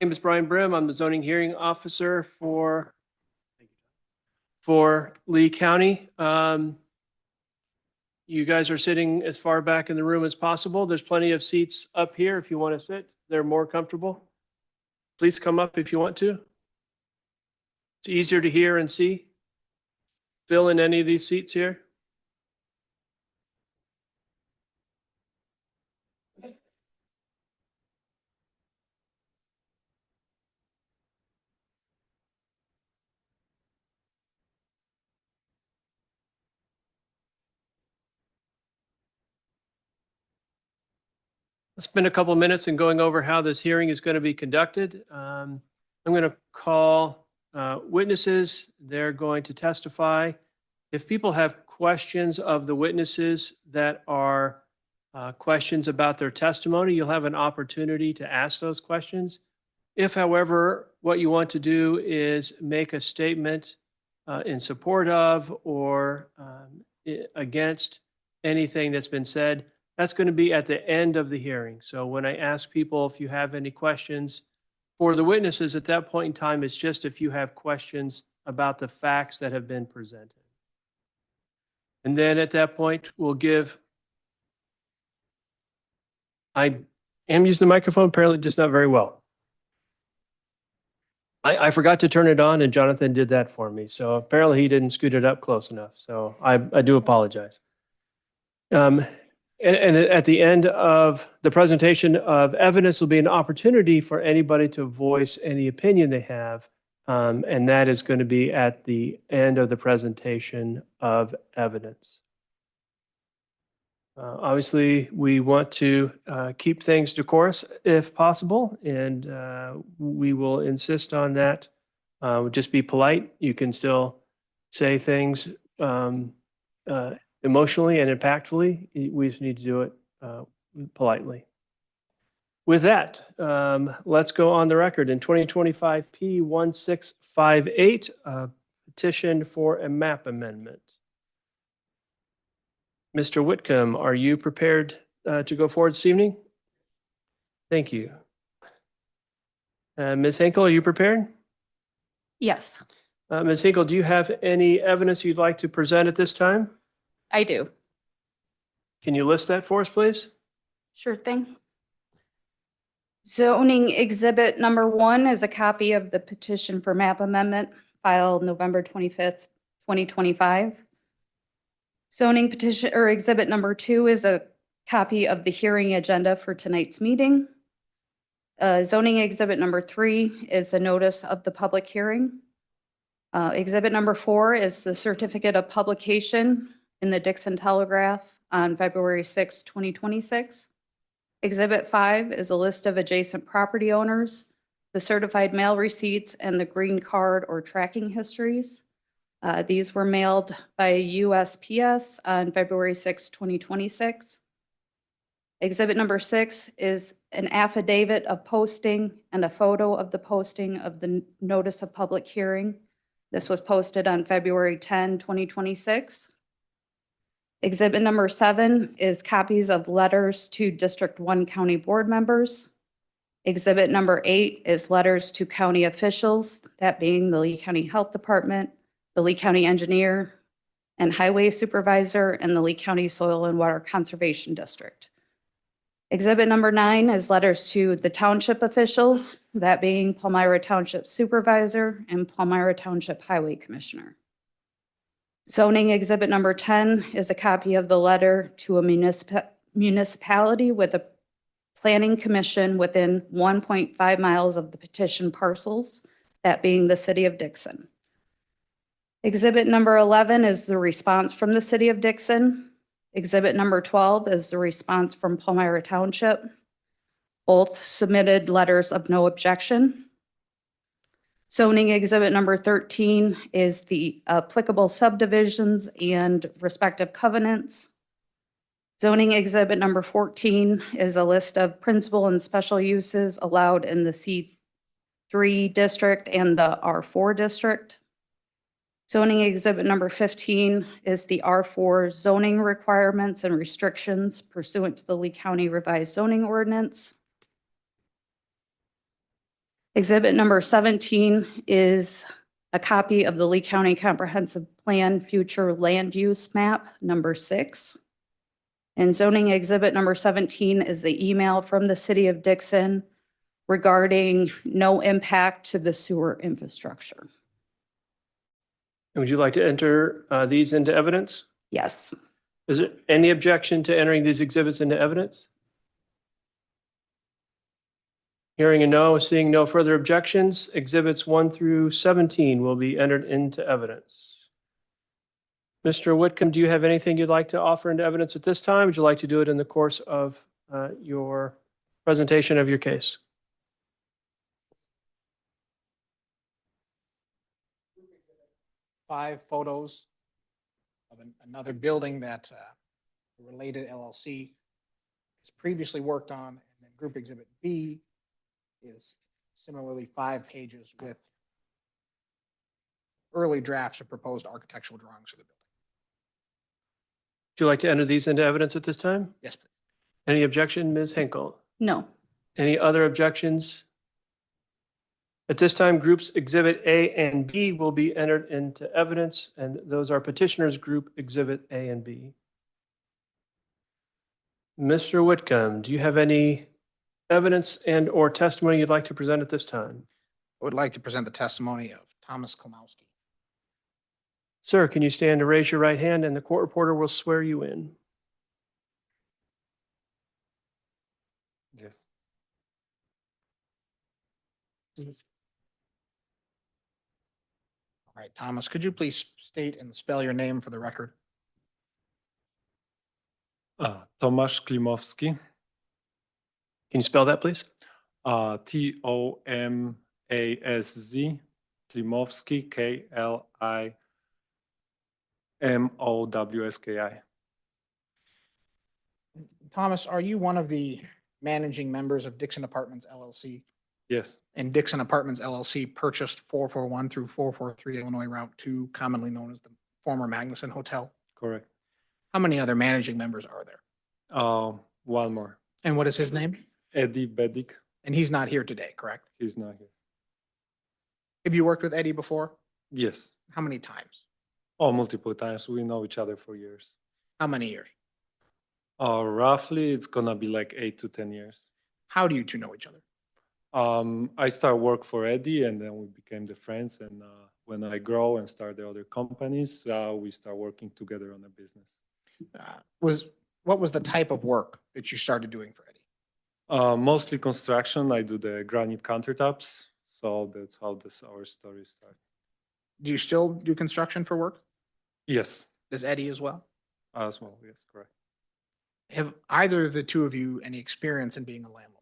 name is Brian Brim. I'm the zoning hearing officer for Lee County. You guys are sitting as far back in the room as possible. There's plenty of seats up here if you want to sit. They're more comfortable. Please come up if you want to. It's easier to hear and see. Fill in any of these seats here. Let's spend a couple of minutes in going over how this hearing is going to be conducted. I'm going to call witnesses. They're going to testify. If people have questions of the witnesses that are questions about their testimony, you'll have an opportunity to ask those questions. If, however, what you want to do is make a statement in support of or against anything that's been said, that's going to be at the end of the hearing. So when I ask people if you have any questions for the witnesses at that point in time, it's just if you have questions about the facts that have been presented. And then at that point, we'll give, I am using the microphone, apparently just not very well. I forgot to turn it on and Jonathan did that for me. So apparently he didn't scoot it up close enough. So I do apologize. And at the end of the presentation of evidence will be an opportunity for anybody to voice any opinion they have. And that is going to be at the end of the presentation of evidence. Obviously, we want to keep things decorous if possible, and we will insist on that. Just be polite. You can still say things emotionally and impactfully. We just need to do it politely. With that, let's go on the record. In 2025 P1658, petition for a map amendment. Mr. Whitcomb, are you prepared to go forward this evening? Thank you. Ms. Hinkle, are you prepared? Yes, Ms. Hinkle, do you have any evidence you'd like to present at this time? I do. Can you list that for us, please? Sure thing. Zoning exhibit number 1 is a copy of the petition for map amendment filed November 25th, 2025. Zoning petition or exhibit number 2 is a copy of the hearing agenda for tonight's meeting. Zoning exhibit number 3 is the notice of the public hearing. Exhibit number 4 is the certificate of publication in the Dixon Telegraph on February 6, 2026. Exhibit 5 is a list of adjacent property owners, the certified mail receipts, and the green card or tracking histories. These were mailed by USPS on February 6, 2026. Exhibit number 6 is an affidavit of posting and a photo of the posting of the notice of public hearing. This was posted on February 10, 2026. Exhibit number 7 is copies of letters to District 1 County Board members. Exhibit number 8 is letters to county officials, that being the Lee County Health Department, the Lee County Engineer and Highway Supervisor, and the Lee County Soil and Water Conservation District. Exhibit number 9 is letters to the township officials, that being Palmyra Township Supervisor and Palmyra Township Highway Commissioner. Zoning exhibit number 10 is a copy of the letter to a municipality with a planning commission within 1.5 miles of the petition parcels, that being the city of Dixon. Exhibit number 11 is the response from the city of Dixon. Exhibit number 12 is the response from Palmyra Township. Both submitted letters of no objection. Zoning exhibit number 13 is the applicable subdivisions and respective covenants. Zoning exhibit number 14 is a list of principal and special uses allowed in the C3 district and the R4 district. Zoning exhibit number 15 is the R4 zoning requirements and restrictions pursuant to the Lee County Revised Zoning Ordinance. Exhibit number 17 is a copy of the Lee County Comprehensive Plan Future Land Use Map, number 6. And zoning exhibit number 17 is the email from the city of Dixon regarding no impact to the sewer infrastructure. Would you like to enter these into evidence? Yes. Is there any objection to entering these exhibits into evidence? Hearing a no, seeing no further objections, exhibits 1 through 17 will be entered into evidence. Mr. Whitcomb, do you have anything you'd like to offer into evidence at this time? Would you like to do it in the course of your presentation of your case? Five photos of another building that Related LLC has previously worked on, and then Group Exhibit B is similarly 5 pages with early drafts of proposed architectural drawings for the building. Would you like to enter these into evidence at this time? Yes, please. Any objection, Ms. Henkel? No. Any other objections? At this time, groups Exhibit A and B will be entered into evidence, and those are petitioners group Exhibit A and B. Mr. Whitcomb, do you have any evidence and/or testimony you'd like to present at this time? I would like to present the testimony of Thomas Klimowski. Sir, can you stand to raise your right hand, and the court reporter will swear you in? Yes. All right, Thomas, could you please state and spell your name for the record? Tomasz Klimowski, Can you spell that, please? Tomaszz, Klimowski, Klimowski. Thomas, are you one of the managing members of Dixon Apartments LLC? Yes, And Dixon Apartments LLC purchased 441 through 443 Illinois Route 2, commonly known as the former Magnuson Hotel. correct. How many other managing members are there? One more. And what is his name? Eddie Bedik, And he's not here today, correct? he's not here. Have you worked with Eddie before? Yes. How many times? Oh, multiple times. We know each other for years. How many years? Roughly, it's gonna be like 8 to 10 years. How do you two know each other? I started work for Eddie, and then we became the friends. And when I grow and start the other companies, we start working together on a business. What was the type of work that you started doing for Eddie? Mostly construction. I do the granite countertops, so that's how our story started. Do you still do construction for work? Yes, Does Eddie as well? as well. Yes, correct. Have either of the two of you any experience in being a landlord?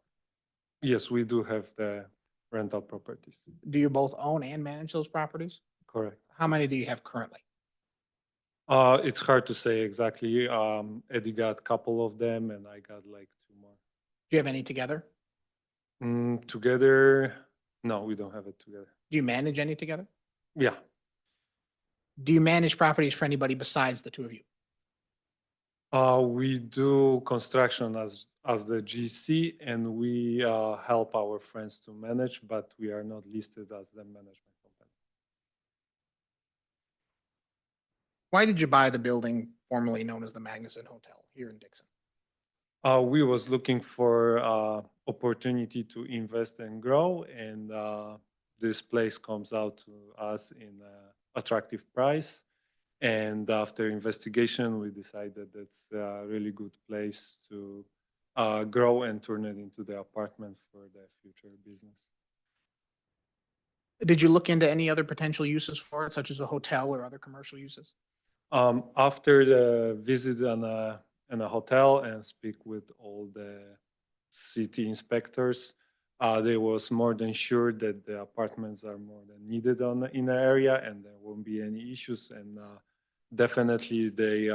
Yes, we do have the rental properties. Do you both own and manage those properties? Correct. How many do you have currently? It's hard to say exactly. Eddie got a couple of them, and I got like 2 more. Do you have any together? Together, no, we don't have it together. Do you manage any together? Yeah. Do you manage properties for anybody besides the two of you? We do construction as the GC, and we help our friends to manage, but we are not listed as the management company. Why did you buy the building formerly known as the Magnuson Hotel here in Dixon? We was looking for opportunity to invest and grow, and this place comes out to us in an attractive price. And after investigation, we decided that's a really good place to grow and turn it into the apartment for the future business. Did you look into any other potential uses for it, such as a hotel or other commercial uses? After the visit in a hotel and speak with all the city inspectors, they was more than sure that the apartments are more than needed in the area, and there won't be any issues. And definitely they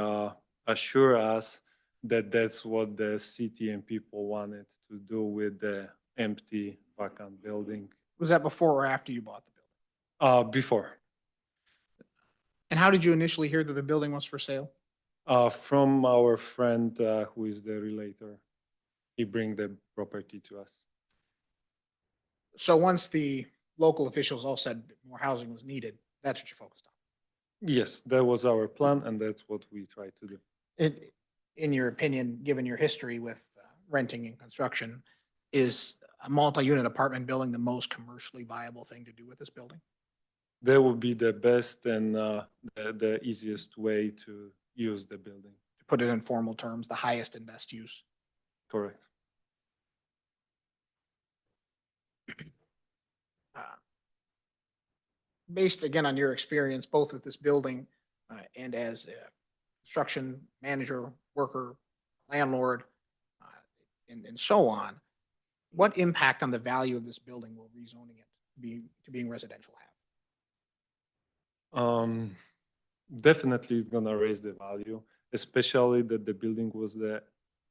assure us that that's what the city and people wanted to do with the empty vacant building. Was that before or after you bought the building? Before. And how did you initially hear that the building was for sale? From our friend who is the relator. He bring the property to us. So once the local officials all said that more housing was needed, that's what you're focused on. Yes, that was our plan, and that's what we tried to do. In your opinion, given your history with renting and construction, is a multi-unit apartment building the most commercially viable thing to do with this building? That would be the best and the easiest way to use the building. To put it in formal terms, the highest and best use. Correct. Uh, Based again on your experience, both with this building and as a construction manager, worker, landlord, and so on, what impact on the value of this building will rezoning it to being residential have? Definitely it's gonna raise the value, especially that the building was the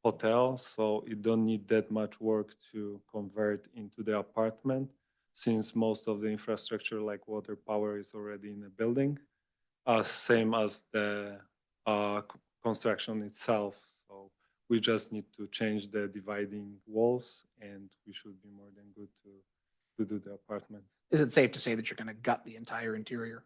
hotel, so it don't need that much work to convert into the apartment, since most of the infrastructure like water, power is already in the building. Same as the construction itself. So we just need to change the dividing walls, and we should be more than good to do the apartments. Is it safe to say that you're going to gut the entire interior?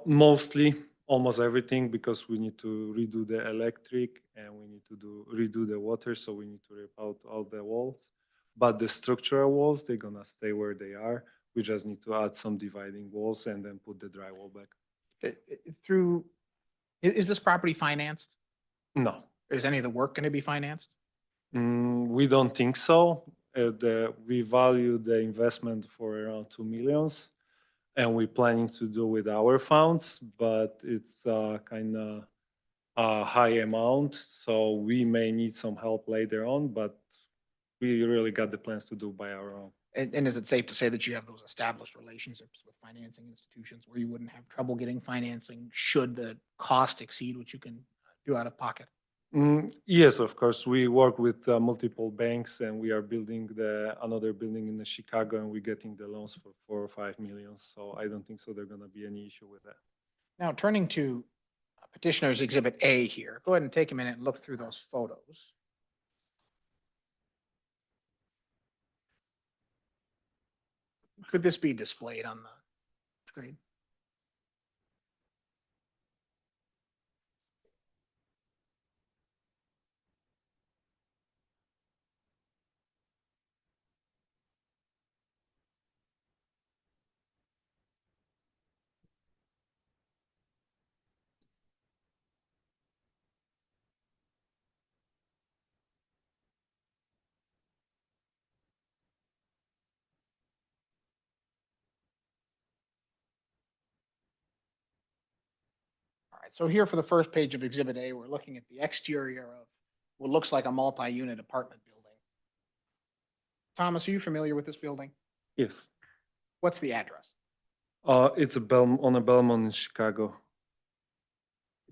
Mostly, almost everything, because we need to redo the electric and we need to redo the water, so we need to rip out all the walls. But the structural walls, they're gonna stay where they are. We just need to add some dividing walls and then put the drywall back. Is this property financed? No, Is any of the work going to be financed? we don't think so. We value the investment for around 2 millions, and we're planning to do with our funds, but it's kind of a high amount, so we may need some help later on, but we really got the plans to do by our own. And is it safe to say that you have those established relationships with financing institutions where you wouldn't have trouble getting financing should the cost exceed what you can do out of pocket? Yes, of course. We work with multiple banks, and we are building another building in Chicago, and we're getting the loans for 4 or 5 million. So I don't think so there's gonna be any issue with that. Now, turning to petitioner's Exhibit A here, go ahead and take a minute and look through those photos. Could this be displayed on the screen? All right, so here for the first page of Exhibit A, we're looking at the exterior of what looks like a multi-unit apartment building. Thomas, are you familiar with this building? Yes. What's the address? It's on a Belmont in Chicago.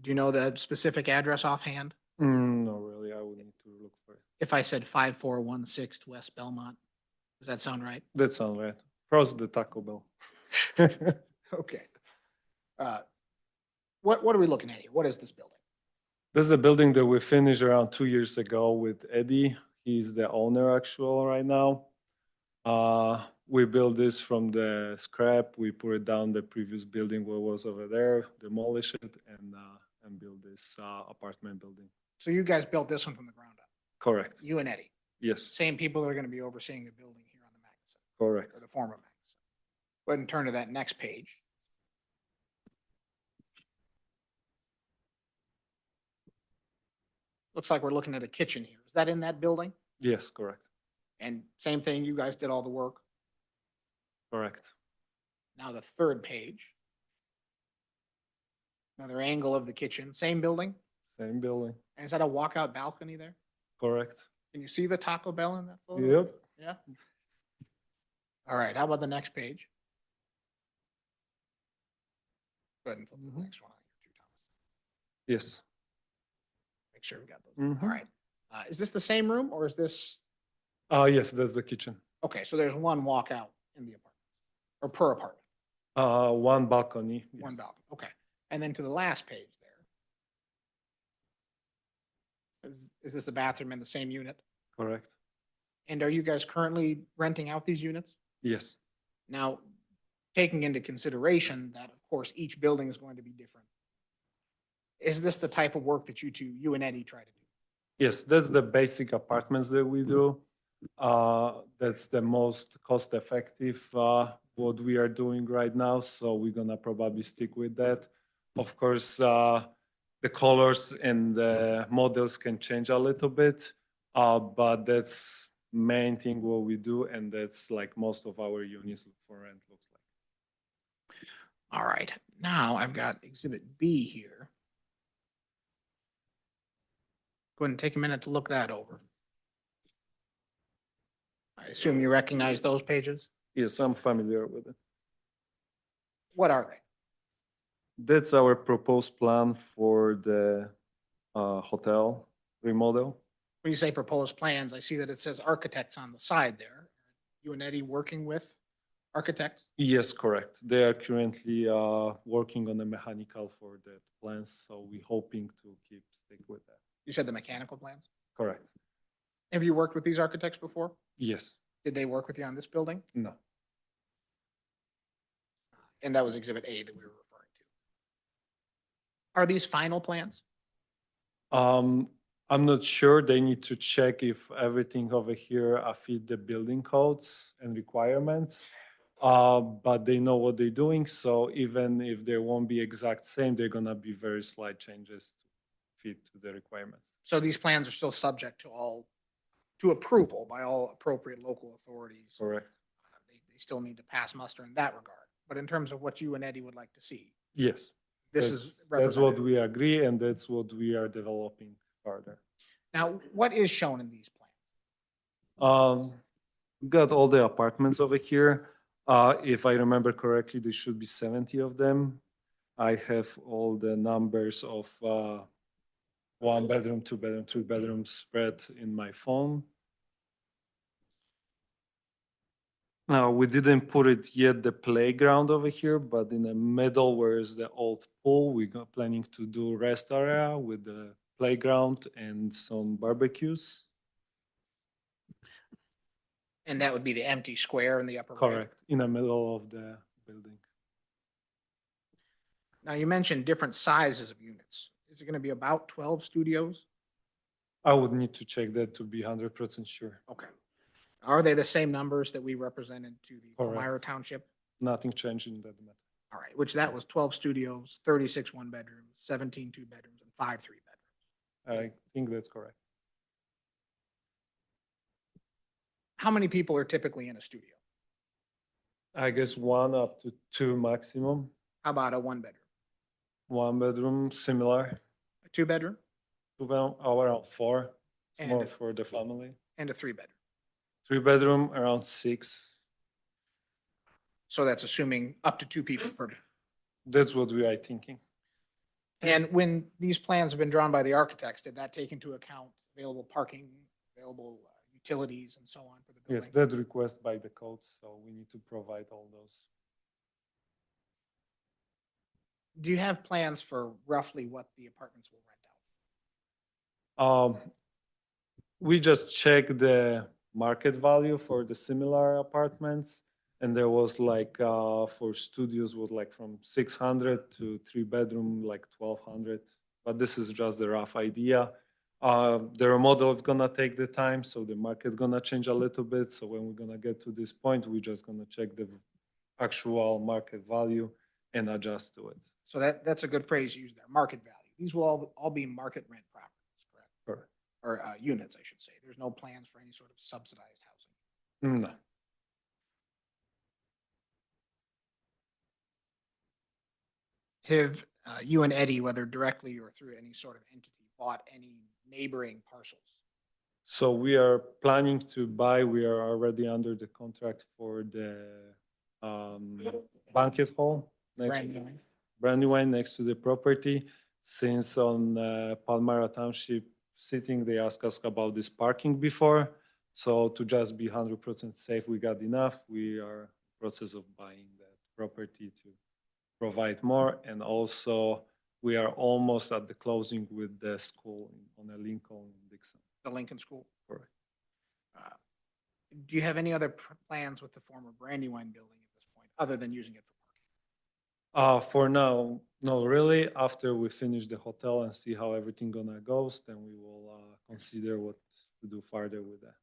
Do you know the specific address offhand? No, really. I would need to look for it. If I said 5416 West Belmont, does that sound right? That sounds right. Across the Taco Bell. Okay. What are we looking at here? What is this building? This is a building that we finished around 2 years ago with Eddie. He's the owner actual right now. We built this from the scrap. We put it down the previous building what was over there, demolish it, and build this apartment building. So you guys built this one from the ground up, Correct. you and Eddie, Yes. same people that are going to be overseeing the building here on the Magnuson, Correct. or the former Magnuson. Go ahead and turn to that next page. Looks like we're looking at a kitchen here. Is that in that building? Yes. Correct. And same thing, you guys did all the work. Correct. Now the third page. Another angle of the kitchen, same building. Same building. And is that a walkout balcony there? Correct. Can you see the Taco Bell in that photo? Yep. Yeah. All right, how about the next page? Go ahead and flip to the next one. Yes. Make sure we got those. Mhm. All right. Is this the same room or is this, Yes, that's the kitchen. okay, so there's one walkout in the apartment or per apartment, One balcony. one Yes. balcony. Okay. And then to the last page there. Is this the bathroom in the same unit? Correct. And are you guys currently renting out these units? Yes, Now, taking into consideration that, of course, each building is going to be different, is this the type of work that you and Eddie try to do? yes, that's the basic apartments that we do. That's the most cost effective what we are doing right now. So we're gonna probably stick with that. Of course, the colors and the models can change a little bit, but that's main thing what we do, and that's like most of our units for rent looks like. All right, now I've got Exhibit B here. Go ahead and take a minute to look that over. I assume you recognize those pages? Yes, I'm familiar with it. What are they? That's our proposed plan for the hotel remodel. When you say proposed plans, I see that it says architects on the side there. You and Eddie working with architects? Yes, correct. They are currently working on the mechanical for the plans, so we're hoping to stick with that. You said the mechanical plans? Correct. Have you worked with these architects before? Yes. Did they work with you on this building? No. And that was Exhibit A that we were referring to. Are these final plans? I'm not sure. They need to check if everything over here fit the building codes and requirements. But they know what they're doing. So even if they won't be exact same, they're gonna be very slight changes to fit to the requirements. So these plans are still subject to approval by all appropriate local authorities. Correct. They still need to pass muster in that regard. But in terms of what you and Eddie would like to see, Yes. this is That's what representative. we agree, and that's what we are developing further. Now, what is shown in these plans? We got all the apartments over here. If I remember correctly, there should be 70 of them. I have all the numbers of 1 bedroom, 2 bedroom, 3 bedrooms spread in my phone. Now, we didn't put it yet, the playground over here, but in the middle where is the old pool, we got planning to do rest area with the playground and some barbecues. And that would be the empty square in the upper right. Correct, in the middle of the building. Now, you mentioned different sizes of units. Is it going to be about 12 studios? I would need to check that to be 100% sure. Okay. Are they the same numbers that we represented to the Correct. Elmira Township? Nothing changed in that matter. All right, which that was 12 studios, 36 one-bedrooms, 17 two-bedrooms, and 5 three-bedrooms. I think that's correct. How many people are typically in a studio? I guess 1 up to 2 maximum. How about a one-bedroom? 1 bedroom, similar. A two-bedroom? 2 bedroom, around 4. It's And more a- for the family. And a three-bedroom? 3 bedroom, around 6. So that's assuming up to 2 people per bed. That's what we are thinking. And when these plans have been drawn by the architects, did that take into account available parking, available utilities and so on for the Yes, building? that request by the code, so we need to provide all those. Do you have plans for roughly what the apartments will rent out? We just checked the market value for the similar apartments, and there was like for studios was like from 600 to 3 bedroom like 1,200. But this is just the rough idea. The remodel is gonna take the time, so the market gonna change a little bit. So when we're gonna get to this point, we're just gonna check the actual market value and adjust to it. So that's a good phrase used there, market value. These will all be market rent properties, correct? Correct. Or units, I should say. There's no plans for any sort of subsidized housing. No. Have you and Eddie, whether directly or through any sort of entity, bought any neighboring parcels? So we are planning to buy, we are already under the contract for the banquet hall. Brand new. Brand new one next to the property. Since on Palmyra Township sitting, they asked us about this parking before. So to just be 100% safe, we got enough. We are in the process of buying that property to provide more. And also we are almost at the closing with the school on a Lincoln Dixon. The Lincoln School? Correct. Do you have any other plans with the former Brandywine building at this point, other than using it for parking? For now, no, really. After we finish the hotel and see how everything gonna goes, then we will consider what to do further with that.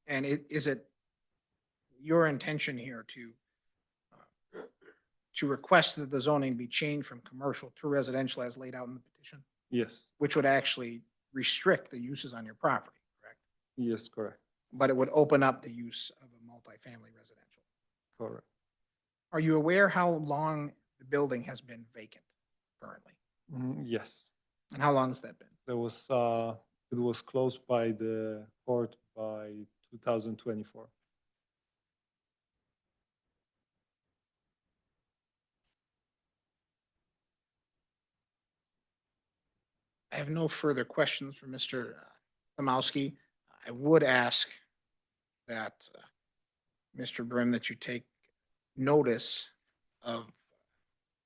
And is it your intention here to request that the zoning be changed from commercial to residential as laid out in the petition, Yes, which would actually restrict the uses on your property, correct? yes, correct, But it would open up the use of a multifamily residential. correct. Are you aware how long the building has been vacant currently? Yes, And how long has that been? there was, it was closed by the court by 2024. I have no further questions for Mr. Tomowski. I would ask that Mr. Brim, that you take notice of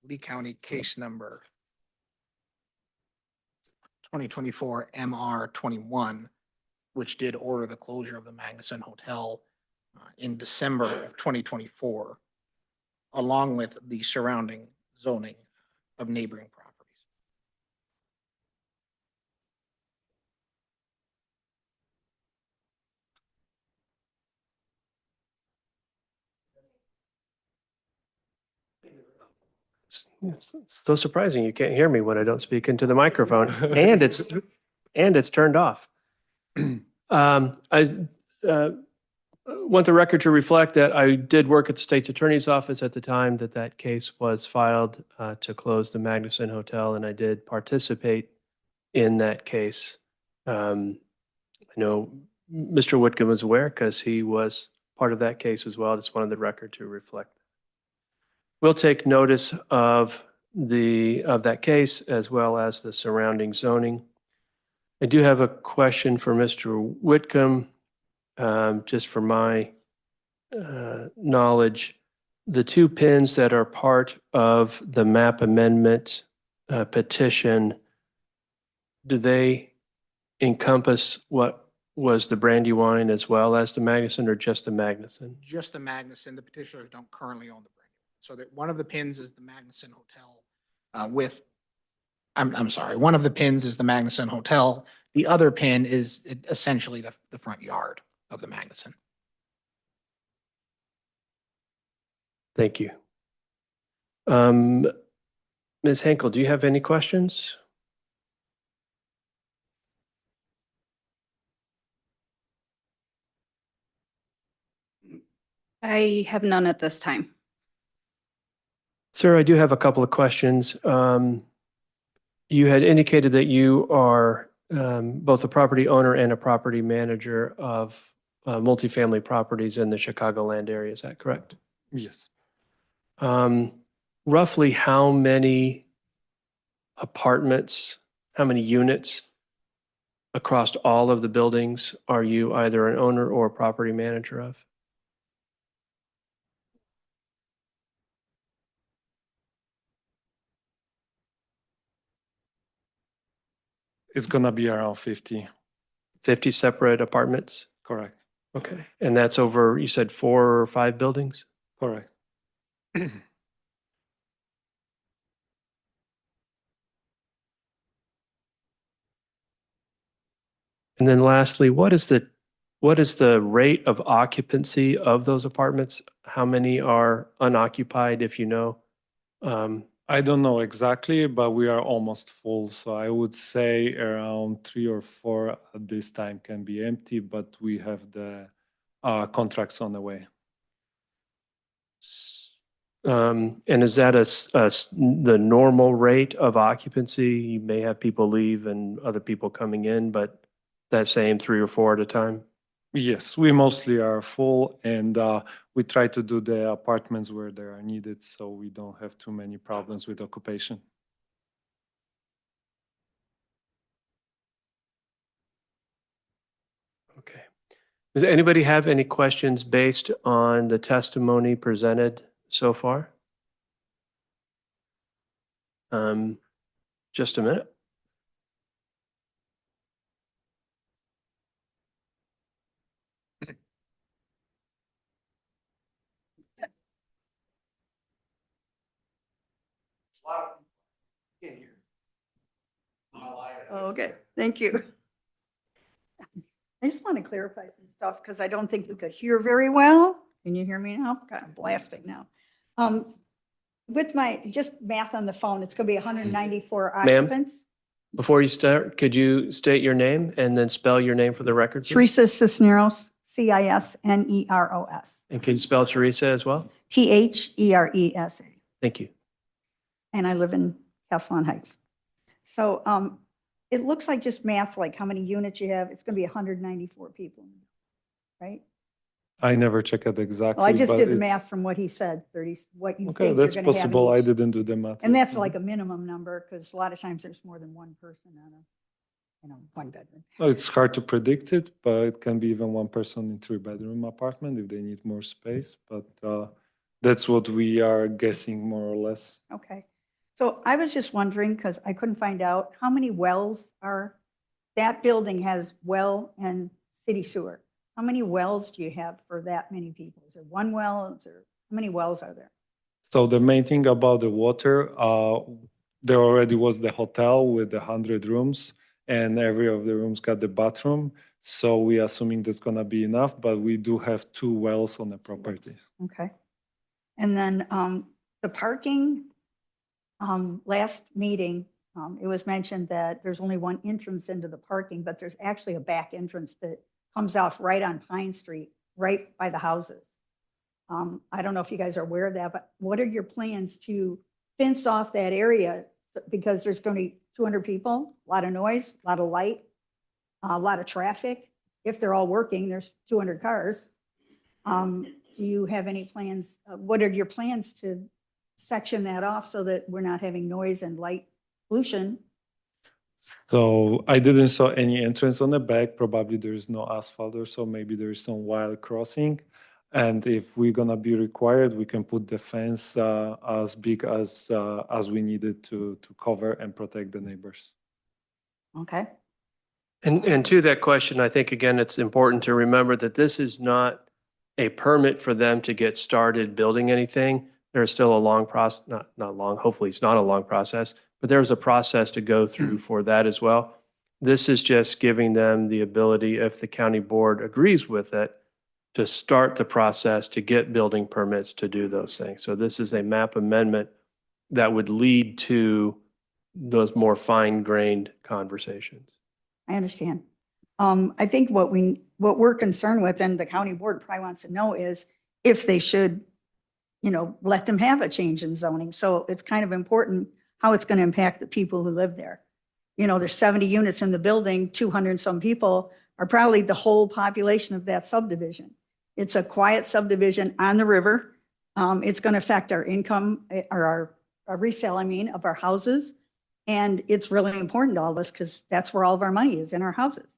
Lee County case number 2024 MR 21, which did order the closure of the Magnuson Hotel in December of 2024, along with the surrounding zoning of neighboring properties. It's so surprising. You can't hear me when I don't speak into the microphone and it's turned off. I want the record to reflect that I did work at the state's attorney's office at the time that that case was filed to close the Magnuson Hotel, and I did participate in that case. I know Mr. Whitcomb was aware because he was part of that case as well. Just wanted the record to reflect. We'll take notice of that case as well as the surrounding zoning. I do have a question for Mr. Whitcomb, just for my knowledge. The two pins that are part of the map amendment petition, do they encompass what was the Brandywine as well as the Magnuson, or just the Magnuson? Just the Magnuson, the petitioners don't currently own the Brandywine. So that one of the pins is the Magnuson Hotel I'm sorry, one of the pins is the Magnuson Hotel. The other pin is essentially the front yard of the Magnuson. Thank you. Ms. Henkel, do you have any questions? I have none at this time. Sir, I do have a couple of questions. You had indicated that you are both a property owner and a property manager of multifamily properties in the Chicagoland area. Is that correct? Yes. Roughly how many apartments, how many units across all of the buildings are you either an owner or a property manager of? It's gonna be around 50, 50 separate apartments? correct, Okay. And that's over, you said 4 or 5 buildings? correct. And then lastly, what is the rate of occupancy of those apartments? How many are unoccupied, if you know? I don't know exactly, but we are almost full. So I would say around 3 or 4 at this time can be empty, but we have the contracts on the way. And is that the normal rate of occupancy? You may have people leave and other people coming in, but that same 3 or 4 at a time? Yes, we mostly are full, and we try to do the apartments where they are needed, so we don't have too many problems with occupation. Okay. Does anybody have any questions based on the testimony presented so far? Just a minute. Okay, thank you. I just want to clarify some stuff because I don't think we could hear very well. Can you hear me now? Kind of blasting now. With my, just math on the phone, it's going to be 194 occupants. Before you start, could you state your name and then spell your name for the record? please? Teresa Cisneros, Cisneros. And can you spell Teresa as well? Theresa. Thank you. And I live in Castellon Heights. So it looks like just math, like how many units you have, it's going to be 194 people, right? I never check it exactly. Well, I just but did the it's- math from what he said, 30, what you Okay, think you're that's going to have. in possible. I each. didn't do the math. And yet. that's like a minimum number, because a lot of times there's more than one person on a, one bedroom. No, it's hard to predict it, but it can be even one person in 3-bedroom apartment if they need more space. But that's what we are guessing more or less. Okay. So I was just wondering, because I couldn't find out, how many wells are, that building has well and city sewer. How many wells do you have for that many people? Is there one well? Is there, how many wells are there? So the main thing about the water, there already was the hotel with 100 rooms, and every of the rooms got the bathroom. So we assuming that's gonna be enough, but we do have 2 wells on the properties. Okay. And then the parking, last meeting, it was mentioned that there's only one entrance into the parking, but there's actually a back entrance that comes off right on Pine Street, right by the houses. I don't know if you guys are aware of that, but what are your plans to fence off that area? Because there's going to be 200 people, a lot of noise, a lot of light, a lot of traffic. If they're all working, there's 200 cars. Do you have any plans? What are your plans to section that off so that we're not having noise and light pollution? So I didn't saw any entrance on the back. Probably there is no asphalt or so. Maybe there is some wild crossing. And if we're gonna be required, we can put the fence as big as we needed to cover and protect the neighbors. Okay. And to that question, I think, again, it's important to remember that this is not a permit for them to get started building anything. There's still a long process, not long, hopefully it's not a long process, but there's a process to go through for that as well. This is just giving them the ability, if the county board agrees with it, to start the process to get building permits to do those things. So this is a map amendment that would lead to those more fine-grained conversations. I understand. I think what we're concerned with, and the county board probably wants to know, is if they should, let them have a change in zoning. So it's kind of important how it's going to impact the people who live there. There's 70 units in the building, 200 and some people are probably the whole population of that subdivision. It's a quiet subdivision on the river. It's going to affect our income or our resale, of our houses. And it's really important to all of us because that's where all of our money is, in our houses.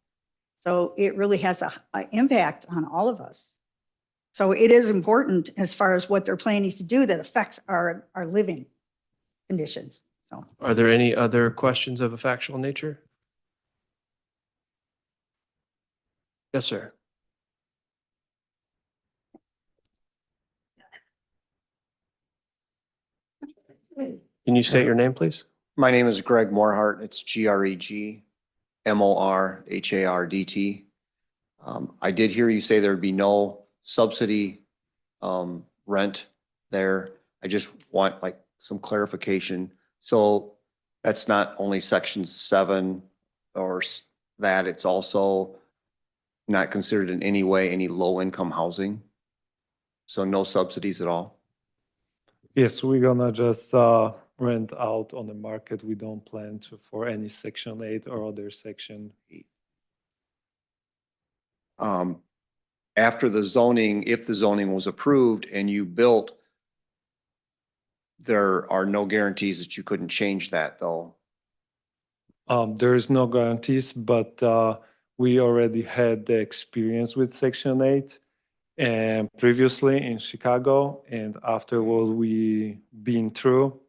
So it really has an impact on all of us. So it is important as far as what they're planning to do that affects our living conditions. So Are there any other questions of a factual nature? Yes, sir. Can you state your name, please? My name is Greg Morhart. It's Greg Morhardt. I did hear you say there'd be no subsidy rent there. I just want some clarification. So that's not only section 7 or that, it's also not considered in any way any low-income housing? So no subsidies at all? Yes, we're gonna just rent out on the market. We don't plan for any Section 8 or other Section 8. After the zoning, if the zoning was approved and you built, there are no guarantees that you couldn't change that, though. There is no guarantees, but we already had the experience with Section 8 and previously in Chicago, and after what we been through,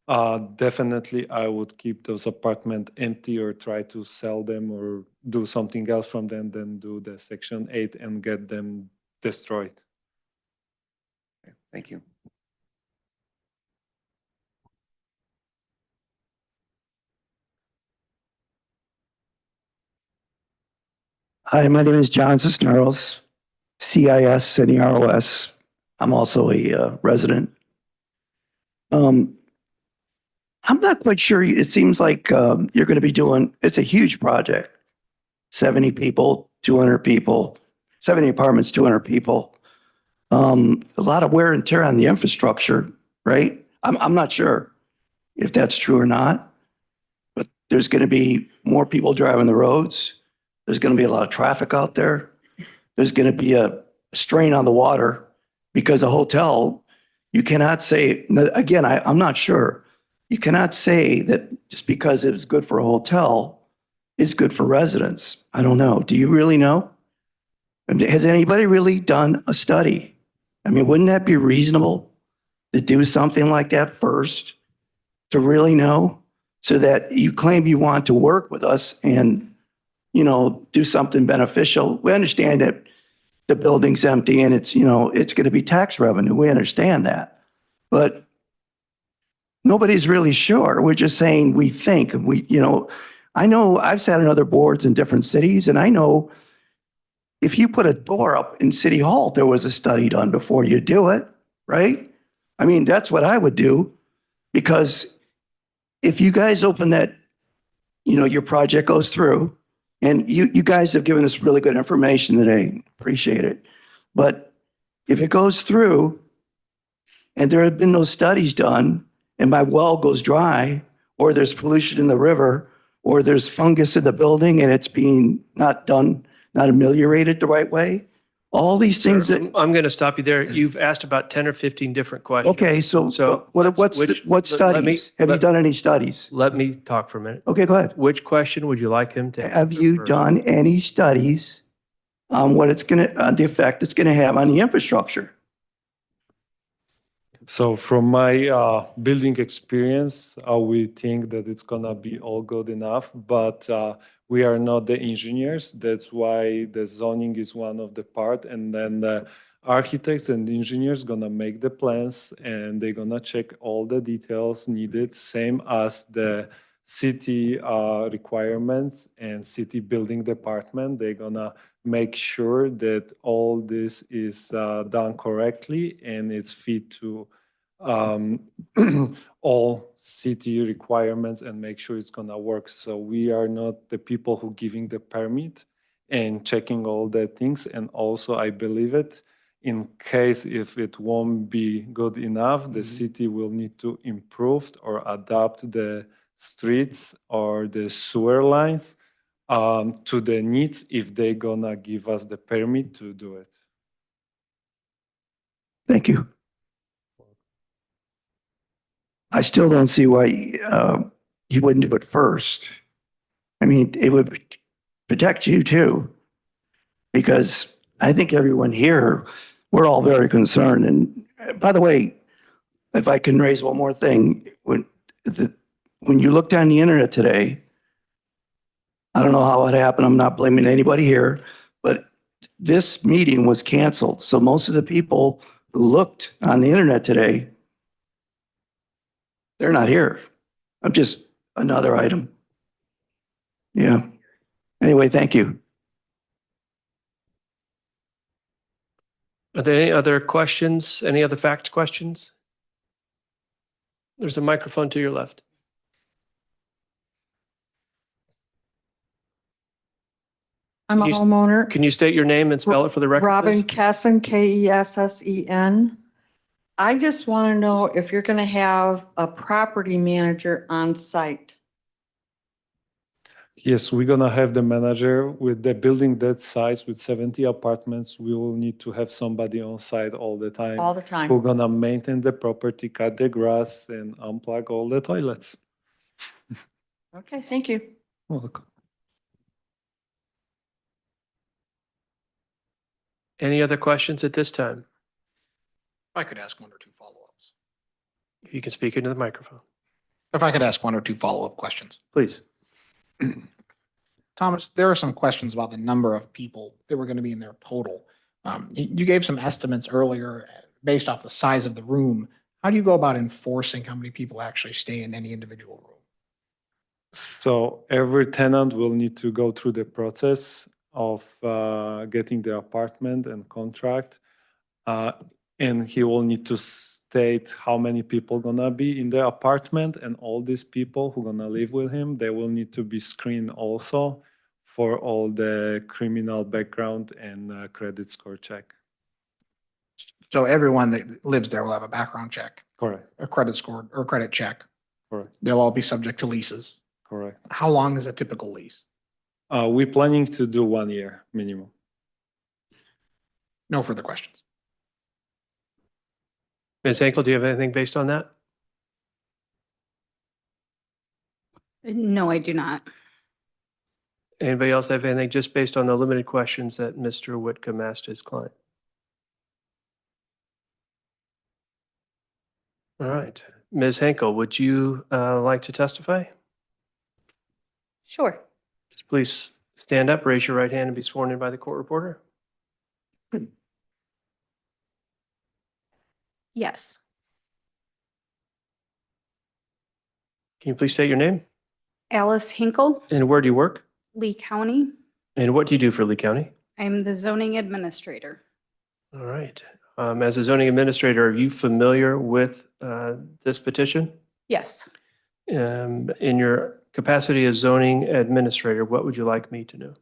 Definitely, I would keep those apartments empty or try to sell them or do something else from them, then do the Section 8 and get them destroyed. Thank you. Hi, my name is John Cisneros, CIS. I'm also a resident. I'm not quite sure. It seems like you're going to be doing, it's a huge project. 70 people, 200 people, 70 apartments, 200 people. A lot of wear and tear on the infrastructure, right? I'm not sure if that's true or not, but there's going to be more people driving the roads. There's going to be a lot of traffic out there. There's going to be a strain on the water because a hotel, you cannot say, again, I'm not sure. You cannot say that just because it was good for a hotel is good for residents. I don't know. Do you really know? Has anybody really done a study? I mean, wouldn't that be reasonable to do something like that first to really know so that you claim you want to work with us and, you know, do something beneficial? We understand that the building's empty and it's, you know, it's going to be tax revenue. We understand that. But nobody's really sure. We're just saying we think. You know, I know I've sat on other boards in different cities, and I know if you put a door up in City Hall, there was a study done before you do it, right? I mean, that's what I would do, because if you guys open that, you know, your project goes through, and you guys have given us really good information today, appreciate it. But if it goes through and there have been no studies done, and my well goes dry, or there's pollution in the river, or there's fungus in the building and it's being not ameliorated the right way, all these things Sir, that, I'm going to stop you there. You've asked about 10 or 15 different questions. okay, so what let studies? me- Have you let- done any studies? Let me talk for a minute. Okay, go ahead. Which question would you like him to Have answer you first? done any studies on what it's going to, the effect it's going to have on the infrastructure? So from my building experience, we think that it's gonna be all good enough, but we are not the engineers. That's why the zoning is one of the part, and then the architects and engineers gonna make the plans, and they're gonna check all the details needed, same as the city requirements and city building department. They're gonna make sure that all this is done correctly and it's fit to all city requirements and make sure it's gonna work. So we are not the people who giving the permit and checking all the things. And also, I believe it, in case if it won't be good enough, the city will need to improve or adapt the streets or the sewer lines to the needs if they're gonna give us the permit to do it. Thank you. I still don't see why you wouldn't do it first. I mean, it would protect you too, because I think everyone here, we're all very concerned. And by the way, if I can raise one more thing, when you looked on the internet today, I don't know how it happened. I'm not blaming anybody here, but this meeting was canceled. So most of the people who looked on the internet today, they're not here. I'm just another item. Yeah. Anyway, thank you. Are there any other questions? Any other fact questions? There's a microphone to your left. I'm a Can you- homeowner. Can you state your name and spell it for the record, Robin please? Kessen, Kessen. I just want to know if you're going to have a property manager on site. Yes, we're gonna have the manager with the building that size with 70 apartments. We will need to have somebody on site all the time. All the time. Who's gonna maintain the property, cut the grass and unplug all the toilets. Okay, thank you. Welcome. Any other questions at this time? If I could ask one or two follow-ups. If you can speak into the microphone. If I could ask one or two follow-up questions. Please. Thomas, there are some questions about the number of people that were going to be in there total. You gave some estimates earlier based off the size of the room. How do you go about enforcing how many people actually stay in any individual room? So every tenant will need to go through the process of getting the apartment and contract. And he will need to state how many people gonna be in the apartment, and all these people who gonna live with him, they will need to be screened also for all the criminal background and credit score check. So everyone that lives there will have a background check, Correct, a credit score, or credit check. correct, They'll all be subject to leases. correct. How long is a typical lease? We're planning to do 1 year minimum. No further questions. Ms. Henkel, do you have anything based on that? No, I do not. Anybody else have anything just based on the limited questions that Mr. Whitcomb asked his client? All right. Ms. Henkel, would you like to testify? Sure. Please stand up, raise your right hand, and be sworn in by the court reporter. Yes. Can you please state your name? Alice Hinkle, And where do you work? Lee County. And what do you do for Lee County? I'm the zoning administrator. All right. As a zoning administrator, are you familiar with this petition? Yes. In your capacity as zoning administrator, what would you like me to know?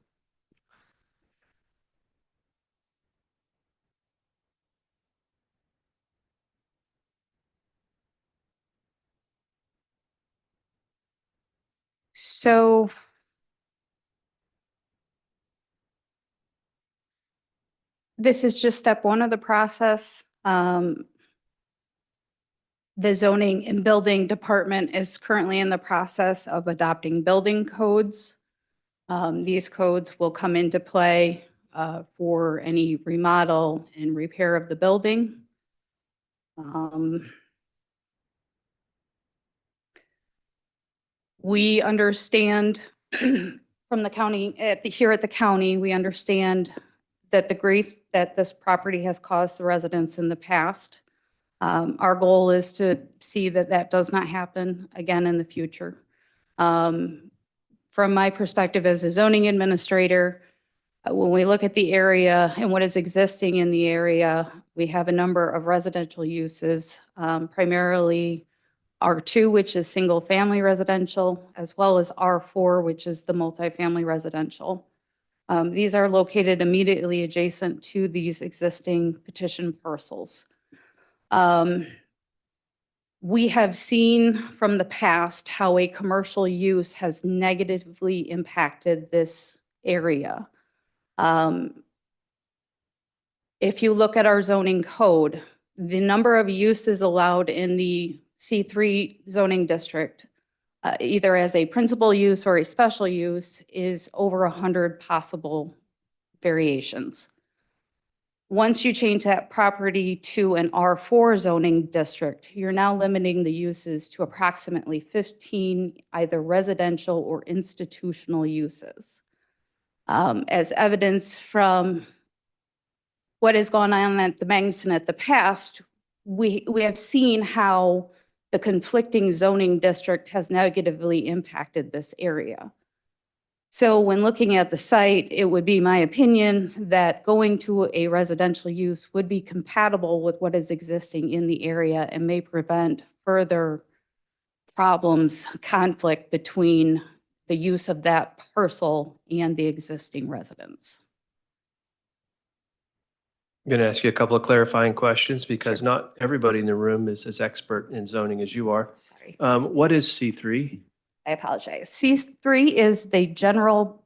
So this is just step one of the process. The zoning and building department is currently in the process of adopting building codes. These codes will come into play for any remodel and repair of the building. We understand from the county, here at the county, we understand that the grief that this property has caused the residents in the past. Our goal is to see that that does not happen again in the future. From my perspective as a zoning administrator, when we look at the area and what is existing in the area, we have a number of residential uses, primarily R2, which is single-family residential, as well as R4, which is the multifamily residential. These are located immediately adjacent to these existing petition parcels. We have seen from the past how a commercial use has negatively impacted this area. If you look at our zoning code, the number of uses allowed in the C3 zoning district, either as a principal use or a special use, is over 100 possible variations. Once you change that property to an R4 zoning district, you're now limiting the uses to approximately 15 either residential or institutional uses. As evidence from what has gone on at the Magnuson at the past, we have seen how the conflicting zoning district has negatively impacted this area. So when looking at the site, it would be my opinion that going to a residential use would be compatible with what is existing in the area and may prevent further problems, conflict between the use of that parcel and the existing residents. I'm going to ask you a couple of clarifying questions because not everybody in the room is as expert in zoning as you are. Sorry, What is C3? I apologize. C3 is the general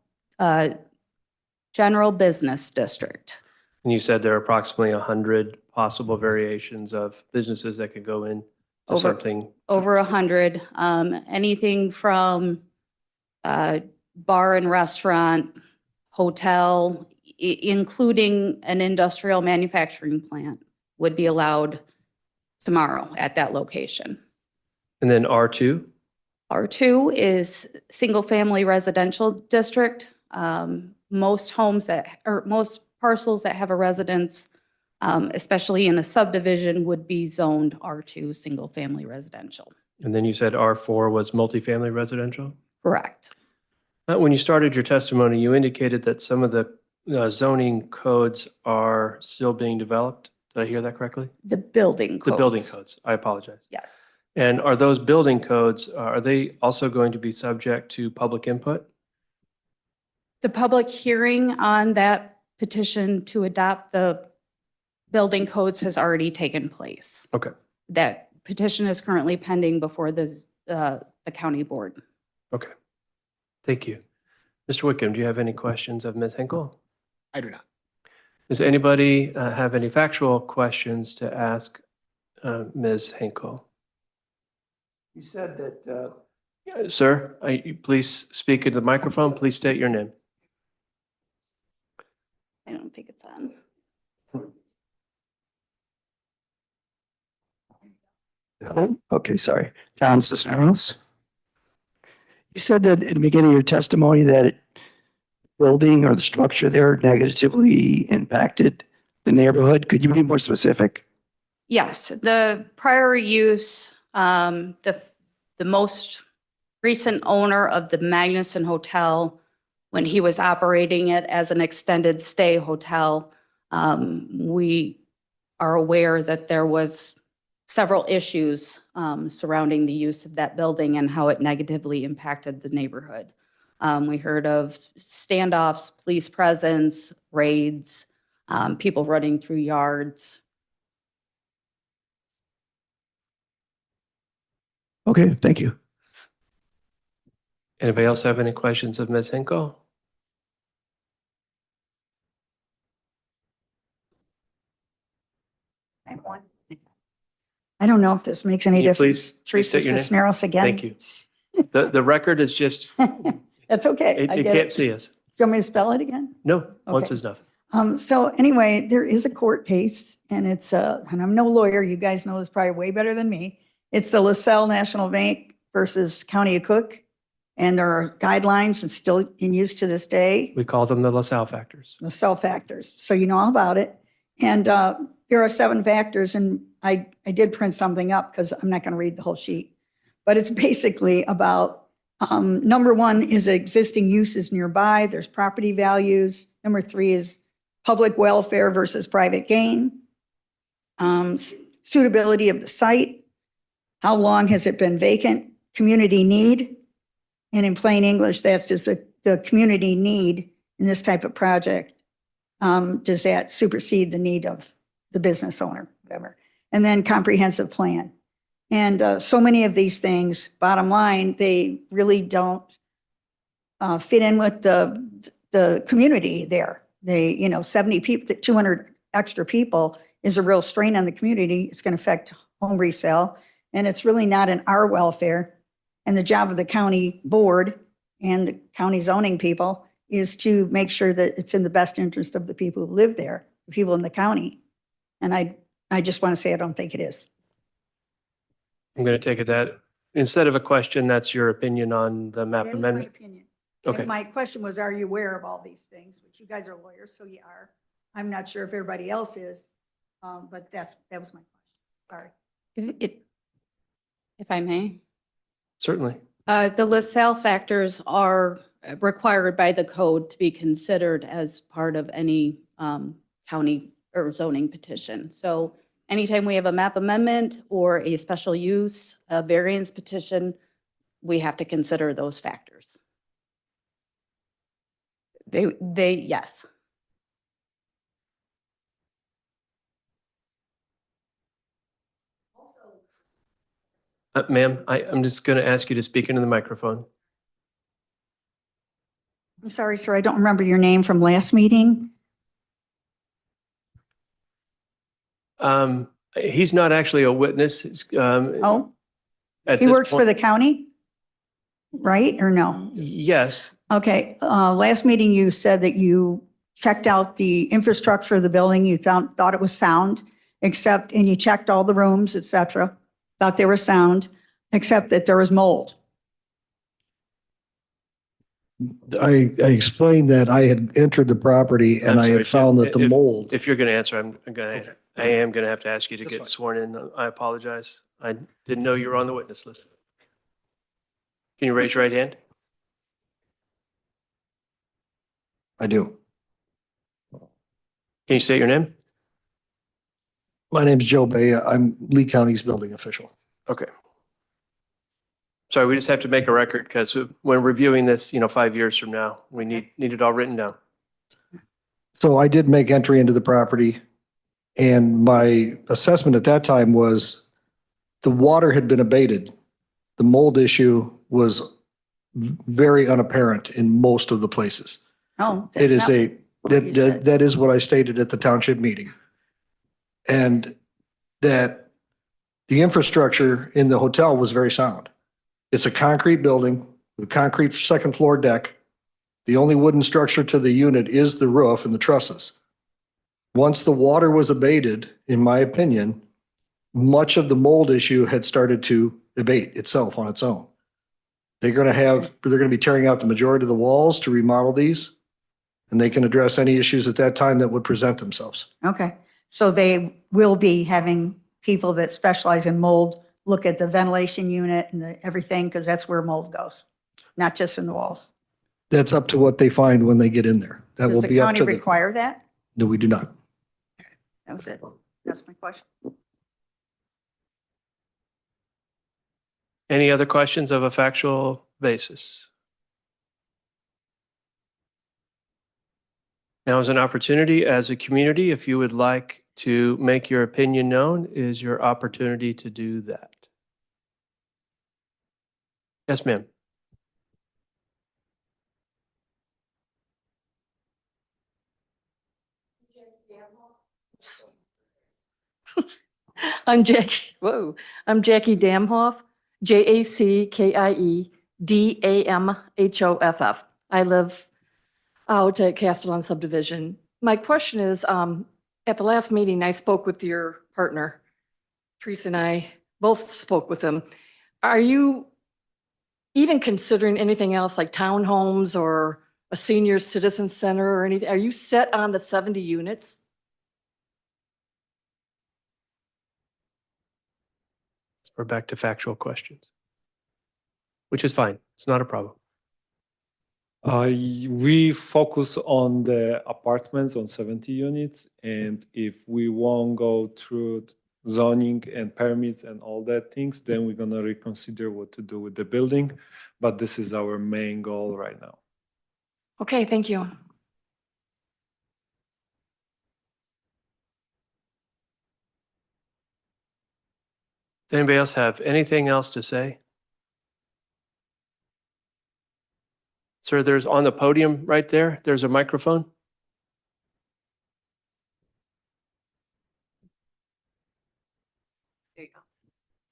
business district. And you said there are approximately 100 possible variations of businesses that could go in to Over- something. Over 100, anything from bar and restaurant, hotel, including an industrial manufacturing plant would be allowed tomorrow at that location. And then R2? R2 is single-family residential district. Most homes that, or most parcels that have a residence, especially in a subdivision, would be zoned R2, single-family residential. And then you said R4 was multifamily residential? Correct. When you started your testimony, you indicated that some of the zoning codes are still being developed. Did I hear that correctly? The building codes. The building codes. I apologize. Yes. And are those building codes, are they also going to be subject to public input? The public hearing on that petition to adopt the building codes has already taken place. Okay. That petition is currently pending before the county board. Okay. Thank you. Mr. Wickham, do you have any questions of Ms. Hinkle? I do not. Does anybody have any factual questions to ask Ms. Hinkle? You said that, Sir, please speak into the microphone. Please state your name. I don't think it's on. okay, sorry. John Cisneros. You said that in the beginning of your testimony that building or the structure there negatively impacted the neighborhood. Could you be more specific? Yes, the prior use, the most recent owner of the Magnuson Hotel, when he was operating it as an extended stay hotel, we are aware that there was several issues surrounding the use of that building and how it negatively impacted the neighborhood. We heard of standoffs, police presence, raids, people running through yards. Okay, thank you. Anybody else have any questions of Ms. Hinkle? I have one. I don't know if this makes any Can you difference. please state Teresa your name? Cisneros again. Thank you. The record is just, That's okay. I it get can't it. see us. Do you want me to spell it again? No, once Okay. is enough. So anyway, there is a court case and it's, and I'm no lawyer, you guys know this probably way better than me. It's the LaSalle National Bank versus County of Cook. And there are guidelines and still in use to this day, We call them the LaSalle factors. LaSalle factors. So you know all about it. And there are 7 factors and I did print something up because I'm not going to read the whole sheet. But it's basically about, number 1 is existing uses nearby. There's property values. Number 3 is public welfare versus private gain. Suitability of the site. How long has it been vacant? Community need. And in plain English, that's just the community need in this type of project. Does that supersede the need of the business owner, whatever? And then comprehensive plan. And so many of these things, bottom line, they really don't fit in with the community there. They, 70 people, 200 extra people is a real strain on the community. It's going to affect home resale. And it's really not in our welfare. And the job of the county board and the county zoning people is to make sure that it's in the best interest of the people who live there, the people in the county. And I just want to say I don't think it is. I'm going to take it that instead of a question, that's your opinion on the map That is my amendment. opinion. Okay. And my question was, are you aware of all these things? Which you guys are lawyers, so you are. I'm not sure if everybody else is, but that was my question. Sorry. If I may. Certainly. The LaSalle factors are required by the code to be considered as part of any county or zoning petition. So anytime we have a map amendment or a special use, a variance petition, we have to consider those factors. Yes. Ma'am, I'm just going to ask you to speak into the microphone. I'm sorry, sir, I don't remember your name from last meeting. He's not actually a witness. Oh, At he this works for point- the county? Right, or no? Yes, Okay, last meeting you said that you checked out the infrastructure of the building, you thought it was sound, and you checked all the rooms, et cetera, thought they were sound, except that there was mold. I explained that I had entered the property and I'm I sorry, had found Jim, that the if- mold. If you're going to answer, Okay. I am going to have to ask you to That's get fine. sworn in. I apologize. I didn't know you were on the witness list. Can you raise your right hand? I do. Can you state your name? My name's Joe Bay. I'm Lee County's building official. Okay. Sorry, we just have to make a record because when reviewing this, 5 years from now, we need it all written down. So I did make entry into the property and my assessment at that time was the water had been abated. The mold issue was very unapparent in most of the places. No. It is that's not what you said. that is what I stated at the township meeting. And that the infrastructure in the hotel was very sound. It's a concrete building with a concrete second floor deck. The only wooden structure to the unit is the roof and the trusses. Once the water was abated, in my opinion, much of the mold issue had started to abate itself on its own. They're going to be tearing out the majority of the walls to remodel these. And they can address any issues at that time that would present themselves. Okay, so they will be having people that specialize in mold look at the ventilation unit and everything, because that's where mold goes, not just in the walls. That's up to what they find when they get in there. That will Does the be up county to the. require that? No, we do not. That was it. That's my question. Any other questions of a factual basis? Now is an opportunity as a community, if you would like to make your opinion known, is your opportunity to do that. Yes, ma'am. I'm Jackie, I'm Jackie Damhoff, JACKIE DAMHOFF. I live out at Castellon subdivision. My question is, at the last meeting, I spoke with your partner. Teresa and I both spoke with him. Are you even considering anything else like townhomes or a senior citizen center or anything? Are you set on the 70 units? We're back to factual questions, which is fine. It's not a problem. We focus on the apartments on 70 units, and if we won't go through zoning and permits and all that things, then we're gonna reconsider what to do with the building. But this is our main goal right now. Okay, thank you. Does anybody else have anything else to say? Sir, there's on the podium right there, there's a microphone.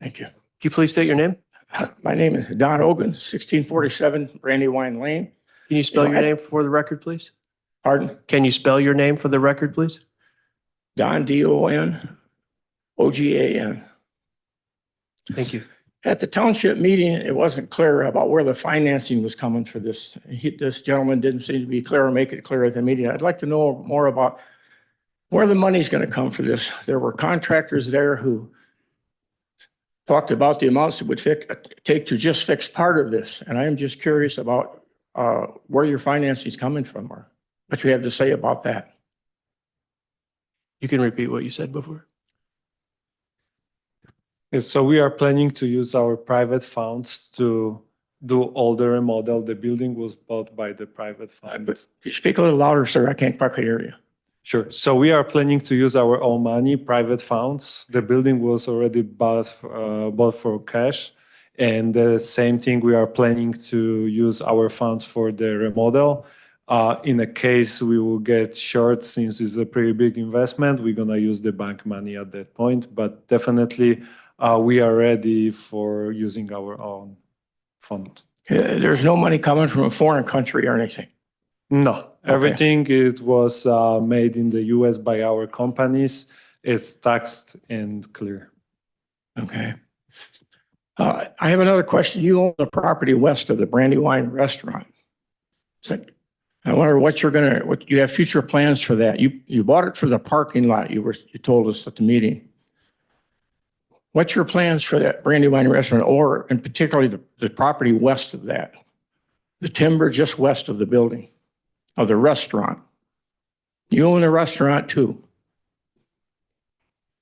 Thank you. Can you please state your name? My name is Don Ogun, 1647 Brandywine Lane. Can you spell You know, your I- name for the record, please? Pardon? Can you spell your name for the record, please? Don, DON, OGAN. Thank you. At the township meeting, it wasn't clear about where the financing was coming for this. This gentleman didn't seem to be clear or make it clear at the meeting. I'd like to know more about where the money's going to come for this. There were contractors there who talked about the amounts it would take to just fix part of this. And I am just curious about where your financing is coming from or what you have to say about that. You can repeat what you said before. Yes, so we are planning to use our private funds to do all the remodel. The building was bought by the private fund. But you speak a little louder, sir. I can't quite hear you. Sure. So we are planning to use our own money, private funds. The building was already bought for cash. And the same thing, we are planning to use our funds for the remodel. In a case we will get short, since it's a pretty big investment, we're gonna use the bank money at that point. But definitely, we are ready for using our own fund. There's no money coming from a foreign country or anything. No, everything it was made in the US by our companies. It's taxed and clear. Okay. I have another question. You own the property west of the Brandywine restaurant. So I wonder what what you have future plans for that. You bought it for the parking lot. You told us at the meeting. What's your plans for that Brandywine restaurant, or in particularly the property west of that? The timber just west of the building, of the restaurant. You own a restaurant too.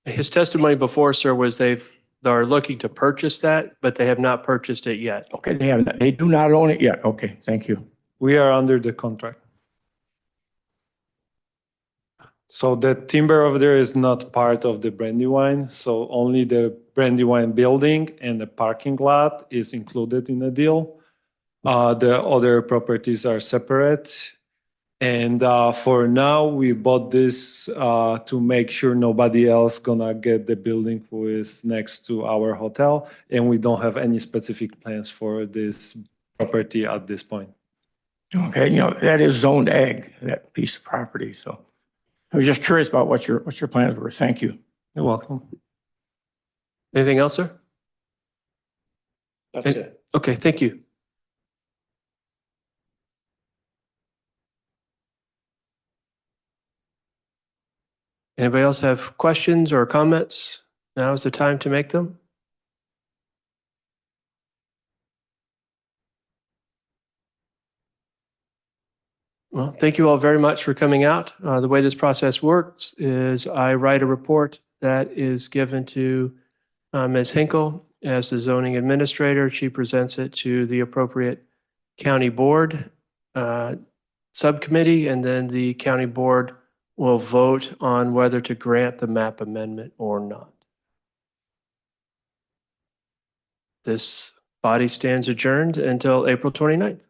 His testimony before, sir, was they're looking to purchase that, but they have not purchased it yet. Okay, they do not own it yet. Okay, thank you. We are under the contract. So the timber over there is not part of the Brandywine, so only the Brandywine building and the parking lot is included in the deal. The other properties are separate. And for now, we bought this to make sure nobody else gonna get the building who is next to our hotel. And we don't have any specific plans for this property at this point. Okay, that is zoned ag, that piece of property, so I was just curious about what your plans were. Thank you. You're welcome. Anything else, sir? That's it. Okay, thank you. Anybody else have questions or comments? Now is the time to make them. Well, thank you all very much for coming out. The way this process works is I write a report that is given to Ms. Hinkle as the zoning administrator. She presents it to the appropriate county board subcommittee, and then the county board will vote on whether to grant the map amendment or not. This body stands adjourned until April 29th.